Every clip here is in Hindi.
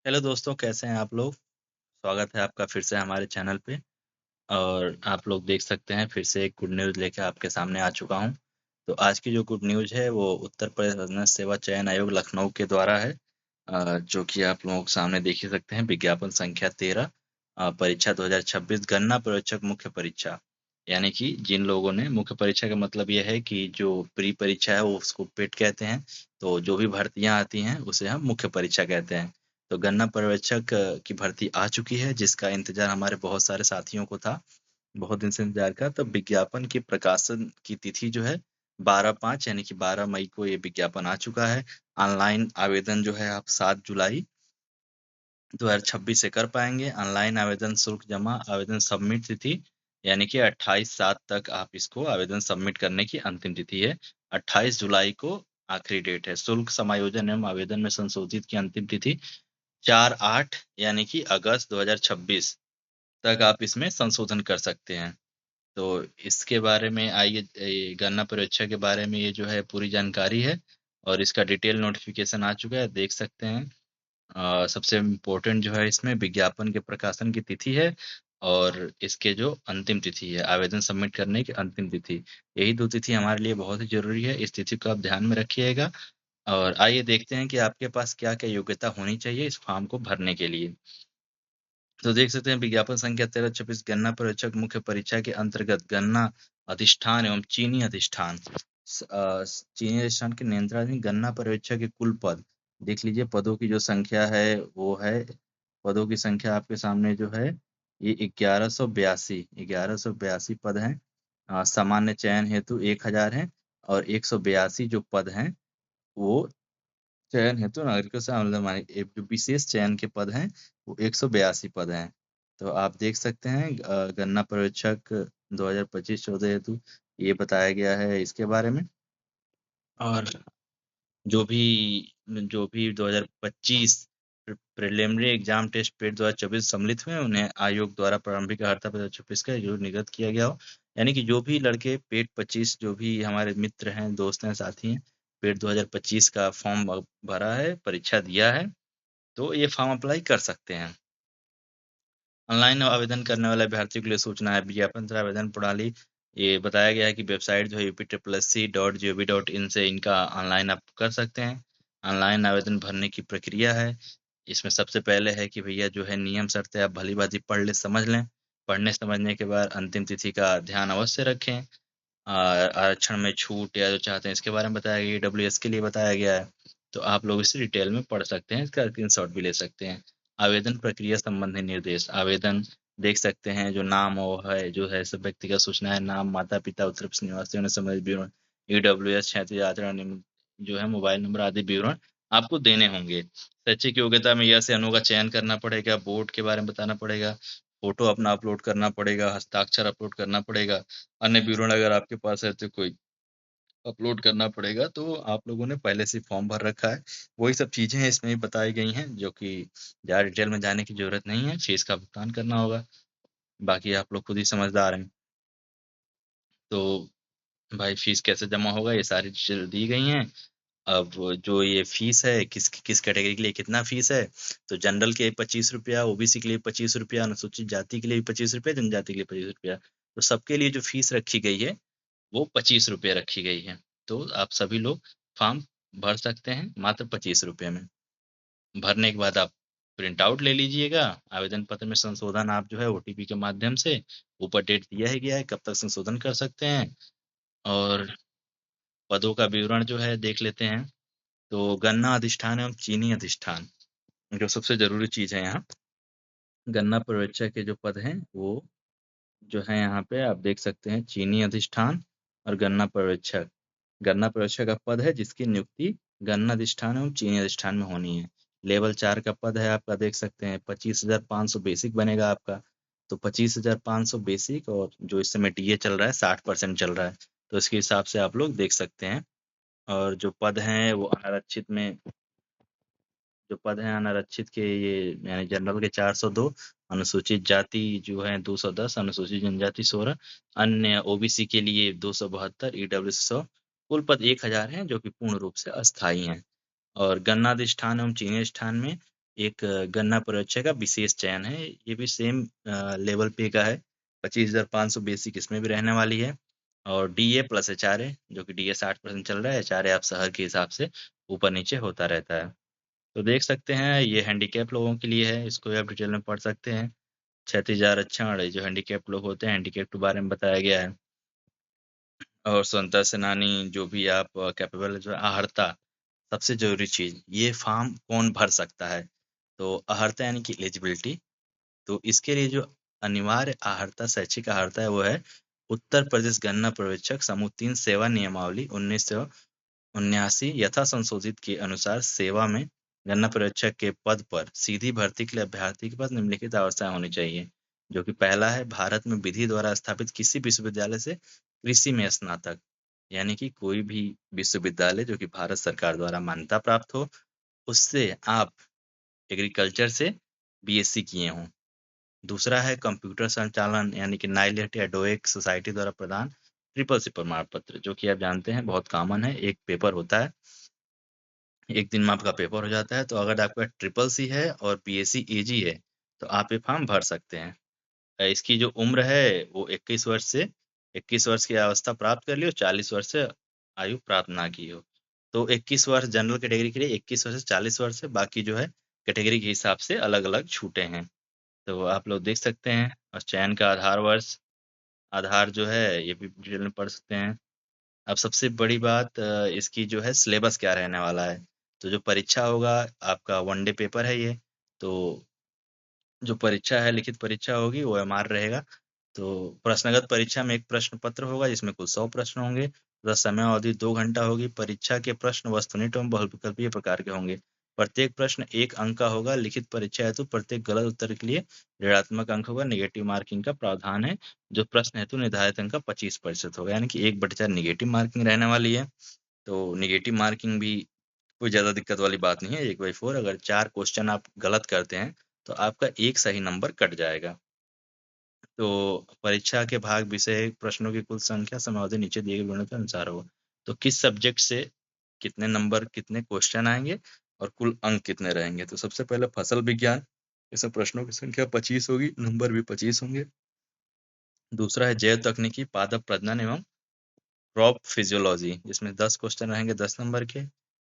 हेलो दोस्तों, कैसे हैं आप लोग? स्वागत है आपका फिर से हमारे चैनल पे। और आप लोग देख सकते हैं फिर से एक गुड न्यूज़ लेके आपके सामने आ चुका हूँ। तो आज की जो गुड न्यूज़ है वो उत्तर प्रदेश अधीनस्थ सेवा चयन आयोग लखनऊ के द्वारा है। जो कि आप लोगों के सामने देख ही सकते हैं, विज्ञापन संख्या 13, परीक्षा 2026 गन्ना पर्यवेक्षक मुख्य परीक्षा। यानी कि जिन लोगों ने मुख्य परीक्षा का मतलब ये है कि जो प्री परीक्षा है वो उसको पेट कहते हैं। तो जो भी भर्तियां आती हैं उसे हम मुख्य परीक्षा कहते हैं। तो गन्ना पर्यवेक्षक की भर्ती आ चुकी है, जिसका इंतजार हमारे बहुत सारे साथियों को था, बहुत दिन से इंतजार का। तब विज्ञापन के प्रकाशन की तिथि जो है 12/5 यानी कि 12 मई को ये विज्ञापन आ चुका है। ऑनलाइन आवेदन जो है आप 7 जुलाई 2026 से कर पाएंगे। ऑनलाइन आवेदन शुल्क जमा, आवेदन सबमिट तिथि यानी कि 28/7 तक आप इसको आवेदन सबमिट करने की अंतिम तिथि है। 28 जुलाई को आखिरी डेट है। शुल्क समायोजन एवं आवेदन में संशोधित की अंतिम तिथि 4/8 यानी कि अगस्त 2026 तक आप इसमें संशोधन कर सकते हैं। तो इसके बारे में आइए, गन्ना परीक्षा के बारे में ये जो है पूरी जानकारी है और इसका डिटेल नोटिफिकेशन आ चुका है, देख सकते हैं। सबसे इम्पोर्टेंट जो है इसमें विज्ञापन के प्रकाशन की तिथि है और इसके जो अंतिम तिथि है, आवेदन सबमिट करने की अंतिम तिथि। यही दो तिथि हमारे लिए बहुत ही जरूरी है, इस तिथि को आप ध्यान में रखिएगा। और आइए देखते हैं कि आपके पास क्या क्या योग्यता होनी चाहिए इस फॉर्म को भरने के लिए। तो देख सकते हैं विज्ञापन संख्या 1326 गन्ना पर्यवेक्षक मुख्य परीक्षा के अंतर्गत गन्ना अधिष्ठान एवं चीनी अधिष्ठान, चीनी अधिष्ठान के नियंत्रणाधीन गन्ना पर्यवेक्षक के कुल पद देख लीजिए। पदों की जो संख्या है वो है, पदों की संख्या आपके सामने जो है ये 1182 पद हैं। सामान्य चयन हेतु 1000 हैं और 182 जो पद हैं वो चयन हेतु नागरिकों से मतलब हमारे जो विशेष चयन के पद हैं वो 182 पद हैं। तो आप देख सकते हैं गन्ना पर्यवेक्षक 2025-24 हेतु ये बताया गया है इसके बारे में। और जो भी 2025 प्रिलिमिनरी एग्जाम टेस्ट पेड 2024 सम्मिलित हुए हैं, उन्हें आयोग द्वारा प्रारंभिक अर्हता 2026 का जो निर्गत किया गया हो। यानी कि जो भी लड़के पेड 25, जो भी हमारे मित्र हैं, दोस्त हैं, साथी हैं, पेड 2025 का फॉर्म भरा है, परीक्षा दिया है, तो ये फॉर्म अप्लाई कर सकते हैं। ऑनलाइन आवेदन करने वाले अभ्यर्थियों के लिए सूचना है, विज्ञापन तथा आवेदन प्रणाली ये बताया गया है कि वेबसाइट जो है upsc.gov.in से इनका ऑनलाइन आप कर सकते हैं। ऑनलाइन आवेदन भरने की प्रक्रिया है, इसमें सबसे पहले है कि भैया जो है नियम शर्तें आप भली भांति पढ़ ले समझ लें। पढ़ने समझने के बाद अंतिम तिथि का ध्यान अवश्य रखें। आरक्षण में छूट या जो चाहते हैं इसके बारे में बताया गया, ईडब्ल्यूएस के लिए बताया गया है। तो आप लोग इसे डिटेल में पढ़ सकते हैं, इसका स्क्रीनशॉट भी ले सकते हैं। आवेदन प्रक्रिया संबंधी निर्देश, आवेदन देख सकते हैं, जो नाम हो है जो है सब व्यक्तिगत सूचनाएं, नाम, माता पिता, उत्तर प्रदेश निवासी होने संबंधित विवरण, ईडब्ल्यूएस, क्षैतिज आचरण जो है, मोबाइल नंबर आदि विवरण आपको देने होंगे। शैक्षिक योग्यता में यह से अनु का चयन करना पड़ेगा, बोर्ड के बारे में बताना पड़ेगा, फोटो अपना अपलोड करना पड़ेगा, हस्ताक्षर अपलोड करना पड़ेगा, अन्य विवरण अगर आपके पास है तो कोई अपलोड करना पड़ेगा। तो आप लोगों ने पहले से फॉर्म भर रखा है, वही सब चीज़ें इसमें भी बताई गई हैं, जो कि ज़्यादा डिटेल में जाने की ज़रूरत नहीं है। फीस का भुगतान करना होगा, बाकी आप लोग खुद ही समझदार हैं। तो भाई फीस कैसे जमा होगा ये सारी चीज़ें दी गई हैं। अब जो ये फीस है, किस किस कैटेगरी के लिए कितना फीस है, तो जनरल के लिए 25 रुपया, ओबीसी के लिए 25 रुपया, अनुसूचित जाति के लिए 25 रुपया, जनजाति के लिए 25 रुपया। तो सबके लिए जो फीस रखी गई है वो 25 रुपये रखी गई है। तो आप सभी लोग फॉर्म भर सकते हैं मात्र 25 रुपये में। भरने के बाद आप प्रिंट आउट ले लीजिएगा। आवेदन पत्र में संशोधन आप जो है ओटीपी के माध्यम से, ऊपर डेट दिया ही गया है कब तक संशोधन कर सकते हैं। और पदों का विवरण जो है देख लेते हैं। तो गन्ना अधिष्ठान एवं चीनी अधिष्ठान, जो सबसे जरूरी चीज है यहाँ, गन्ना पर्यवेक्षक के जो पद हैं वो जो है यहाँ पे आप देख सकते हैं, चीनी अधिष्ठान और गन्ना पर्यवेक्षक। गन्ना पर्यवेक्षक का पद है जिसकी नियुक्ति गन्ना अधिष्ठान एवं चीनी अधिष्ठान में होनी है। लेवल 4 का पद है आपका, देख सकते हैं, 25,500 बेसिक बनेगा आपका। तो 25,500 बेसिक, और जो इस समय डीए चल रहा है 60% चल रहा है, तो इसके हिसाब से आप लोग देख सकते हैं। और जो पद हैं वो अनारक्षित में, जो पद हैं अनारक्षित के ये यानी जनरल के 402, अनुसूचित जाति जो है 210, अनुसूचित जनजाति 16, अन्य ओबीसी के लिए 272, ईडब्ल्यू 100। कुल पद 1000 हैं जो कि पूर्ण रूप से अस्थायी हैं। और गन्ना अधिष्ठान एवं चीनी अधिष्ठान में एक गन्ना पर्यवेक्षक का विशेष चयन है। ये भी सेम लेवल पे का है। 25,500 बेसिक इसमें भी रहने वाली है। और डीए प्लस एचआरए, जो कि डीए 60% चल रहा है, एचआरए आप शहर के हिसाब से ऊपर नीचे होता रहता है। तो देख सकते हैं ये हैंडीकैप लोगों के लिए है, इसको भी आप डिटेल में पढ़ सकते हैं। क्षैतिज आरक्षण, जो हैंडीकैप लोग होते हैं, हैंडीकैप के बारे में बताया गया है। और स्वतंत्रता सेनानी जो भी आप कैपेबल, जो आहर्ता, सबसे जरूरी चीज, ये फॉर्म कौन भर सकता है? तो आहर्ता यानी कि एलिजिबिलिटी। तो इसके लिए जो अनिवार्य आहर्ता, शैक्षिक आहर्ता है, वो है उत्तर प्रदेश गन्ना पर्यवेक्षक समूह 3 सेवा नियमावली 1979 यथा संशोधित के अनुसार सेवा में गन्ना पर्यवेक्षक के पद पर सीधी भर्ती के लिए अभ्यर्थी के पास निम्नलिखित अवस्थाएं होनी चाहिए। जो कि पहला है, भारत में विधि द्वारा स्थापित किसी विश्वविद्यालय से कृषि में स्नातक, यानी कि कोई भी विश्वविद्यालय जो कि भारत सरकार द्वारा मान्यता प्राप्त हो, उससे आप एग्रीकल्चर से बीएससी किए हों। दूसरा है कंप्यूटर संचालन, यानी कि नाइलेट या डोएक सोसाइटी द्वारा प्रदान ट्रिपल सी प्रमाण पत्र, जो कि आप जानते हैं बहुत कॉमन है। एक पेपर होता है, एक दिन में आपका पेपर हो जाता है। तो अगर आपका ट्रिपल सी है और पीएससी एजी है, तो आप ये फॉर्म भर सकते हैं। इसकी जो उम्र है वो 21 वर्ष की अवस्था प्राप्त कर ली हो, 40 वर्ष से आयु प्राप्त ना की हो। तो 21 वर्ष जनरल कैटेगरी के लिए, 21 वर्ष से 40 वर्ष है, बाकी जो है कैटेगरी के हिसाब से अलग अलग छूटे हैं। तो आप लोग देख सकते हैं। और चयन का आधार वर्ष, आधार जो है ये भी डिटेल में पढ़ सकते हैं। अब सबसे बड़ी बात, इसकी जो है सिलेबस क्या रहने वाला है। तो जो परीक्षा होगा, आपका वन डे पेपर है ये। तो जो परीक्षा है, लिखित परीक्षा होगी, वो ओएमआर रहेगा। तो प्रश्नगत परीक्षा में एक प्रश्न पत्र होगा जिसमें कुल 100 प्रश्न होंगे तथा समय अवधि 2 घंटा होगी। परीक्षा के प्रश्न वस्तुनिष्ठ एवं बहुविकल्पीय प्रकार के होंगे। प्रत्येक प्रश्न 1 अंक का होगा। लिखित परीक्षा हेतु प्रत्येक गलत उत्तर के लिए ऋणात्मक अंक होगा। नेगेटिव मार्किंग का प्रावधान है। जो प्रश्न हेतु निर्धारित अंक का 25% होगा, यानी कि 1/4 नेगेटिव मार्किंग रहने वाली है। तो नेगेटिव मार्किंग भी कोई ज़्यादा दिक्कत वाली बात नहीं है। 1/4, अगर 4 क्वेश्चन आप गलत करते हैं तो आपका एक सही नंबर कट जाएगा। तो परीक्षा के भाग, विषय, प्रश्नों की कुल संख्या, समयावधि नीचे दिए गए विवरणों के अनुसार होगा। तो किस सब्जेक्ट से कितने नंबर, कितने क्वेश्चन आएंगे और कुल अंक कितने रहेंगे? तो सबसे पहले फसल विज्ञान, इसमें प्रश्नों की संख्या 25 होगी, नंबर भी 25 होंगे। दूसरा है जैव तकनीकी, पादप प्रजनन एवं क्रॉप फिजियोलॉजी, इसमें 10 क्वेश्चन रहेंगे 10 नंबर के।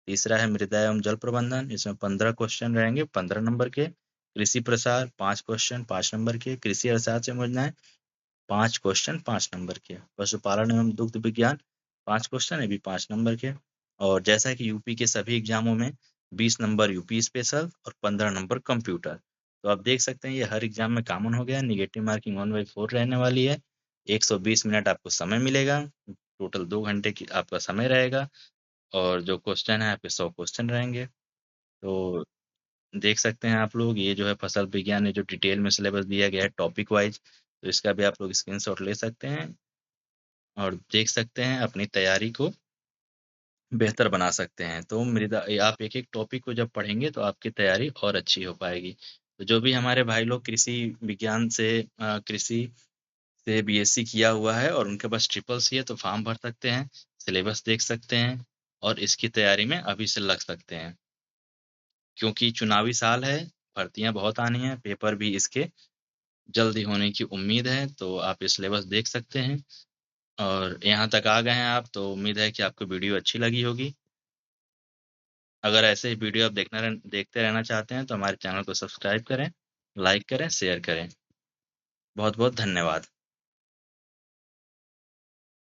तीसरा है मृदा एवं जल प्रबंधन, इसमें 15 क्वेश्चन रहेंगे 15 नंबर के। कृषि प्रसार 5 क्वेश्चन 5 नंबर के। कृषि अर्थशास्त्र से योजनाएं 5 क्वेश्चन 5 नंबर के। पशुपालन एवं दुग्ध विज्ञान 5 क्वेश्चन, ये भी 5 नंबर के। और जैसा कि यूपी के सभी एग्जामों में 20 नंबर यूपी स्पेशल और 15 नंबर कंप्यूटर। तो आप देख सकते हैं ये हर एग्जाम में कॉमन हो गया। निगेटिव मार्किंग 1/4 रहने वाली है। 120 मिनट आपको समय मिलेगा। टोटल 2 घंटे की आपका समय रहेगा। और जो क्वेश्चन है आपके 100 क्वेश्चन रहेंगे। तो देख सकते हैं आप लोग, ये जो है फसल विज्ञान में जो डिटेल में सिलेबस दिया गया है टॉपिक वाइज, तो इसका भी आप लोग स्क्रीनशॉट ले सकते हैं और देख सकते हैं, अपनी तैयारी को बेहतर बना सकते हैं। तो मृदा, आप एक एक टॉपिक को जब पढ़ेंगे तो आपकी तैयारी और अच्छी हो पाएगी। तो जो भी हमारे भाई लोग कृषि विज्ञान से, कृषि से बीएससी किया हुआ है और उनके पास ट्रिपल सी है, तो फॉर्म भर सकते हैं, सिलेबस देख सकते हैं और इसकी तैयारी में अभी से लग सकते हैं। क्योंकि चुनावी साल है, भर्तियां बहुत आनी है, पेपर भी इसके जल्दी होने की उम्मीद है। तो आप ये सिलेबस देख सकते हैं। और यहाँ तक आ गए हैं आप, तो उम्मीद है कि आपको वीडियो अच्छी लगी होगी। अगर ऐसे ही वीडियो आप देखते रहना चाहते हैं तो हमारे चैनल को सब्सक्राइब करें, लाइक करें, शेयर करें। बहुत बहुत धन्यवाद।